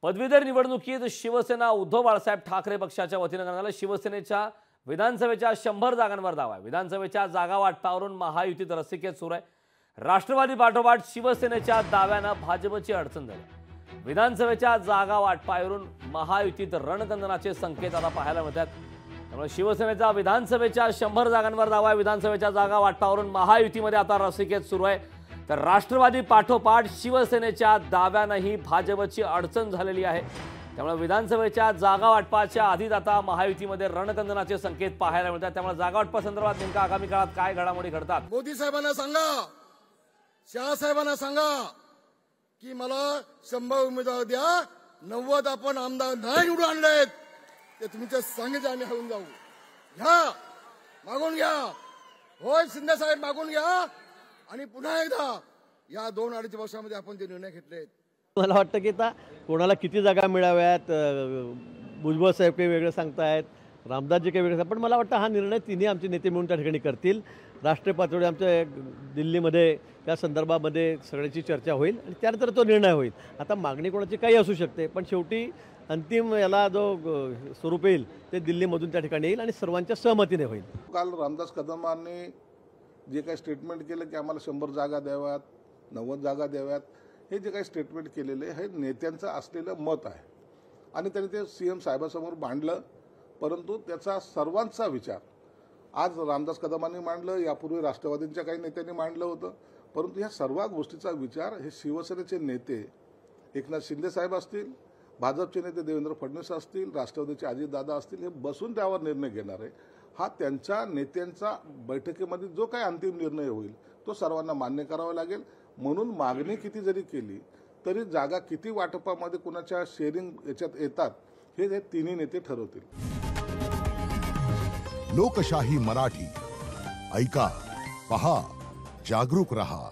पदवीधर निवडणुकीत शिवसेना उद्धव बाळासाहेब ठाकरे पक्षाच्या वतीने करण्यात आलेल्या शिवसेनेच्या विधानसभेच्या 100 जागांवर दावा आहे। विधानसभेच्या जागा वाटपावरून महायुतीत रस्सीखेच सुरू आहे। राष्ट्रवादी पाठोपाठ शिवसेनेच्या दाव्यानं भाजपची अडचण झाली। विधानसभेच्या जागा वाटपावरून महायुतीत रणकंदनाचे संकेत आता पाहायला मिळतात। त्यामुळे शिवसेनेचा विधानसभेच्या 100 जागांवर दावा आहे। विधानसभेच्या जागा वाटपावरून महायुतीमध्ये आता रस्सीखेच सुरू आहे। तर राष्ट्रवादी पाठोपाठ शिवसेनेच्या दाव्यानंही भाजपची अडचण झालेली आहे। त्यामुळे विधानसभेच्या जागा वाटपाच्या आधीच आता महायुतीमध्ये रणकंदनाचे संकेत पाहायला मिळतात। त्यामुळे जागा वाटपासंदर्भात नेमका आगामी काळात काय घडामोडी घडतात, मोदी साहेबांना सांगा, शहा साहेबांना सांगा की मला 100 उमेदवार द्या, 90 आपण आमदार नाही निवडून आणलेत ते तुमच्या सांगायचे आम्ही हळून जाऊ। घ्या, मागून घ्या, होय शिंदे साहेब मागून घ्या आणि पुन्हा एकदा या 2-2.5 वर्षामध्ये आपण जे निर्णय घेतलेत। मला वाटतं की आता कोणाला किती जागा मिळाव्यात, भुजबळ साहेब काही वेगळं सांगतायत, रामदासजी काही वेगळं, पण मला वाटतं हा निर्णय तिन्ही आमचे नेते मिळून त्या ठिकाणी करतील। राष्ट्रीय पातळीवर आमच्या दिल्लीमध्ये त्या संदर्भामध्ये सगळ्याची चर्चा होईल आणि त्यानंतर तो निर्णय होईल। आता मागणी कोणाची काही असू शकते, पण शेवटी अंतिम याला जो स्वरूप येईल ते दिल्लीमधून त्या ठिकाणी येईल आणि सर्वांच्या सहमतीने होईल। काल रामदास कदमांनी जे काही स्टेटमेंट केलं की आम्हाला 100 जागा द्याव्यात, 90 जागा द्याव्यात, हे जे काही स्टेटमेंट केलेले हे नेत्यांचं असलेलं मत आहे आणि त्यांनी ते सीएम साहेबांसमोर मांडलं। परंतु त्याचा सर्वांचा विचार आज रामदास कदमांनी मांडलं, यापूर्वी राष्ट्रवादीच्या काही नेत्यांनी मांडलं होतं, परंतु या सर्व गोष्टीचा विचार हे शिवसेनेचे नेते एकनाथ शिंदे साहेब असतील, भाजपचे नेते देवेंद्र फडणवीस असतील, राष्ट्रवादीचे अजितदादा असतील, हे बसून त्यावर निर्णय घेणार आहे। हा त्यांच्या नेत्यांचा बैठकीमध्ये जो काही अंतिम निर्णय होईल तो सर्वांना मान्य करावा लागेल। म्हणून मागणी किती जरी केली तरी जागा किती वाटपामध्ये कुणाच्या शेअरिंग याच्यात येतात हे तिन्ही नेते ठरवतील। लोकशाही मराठी ऐका, पहा, जागरूक रहा।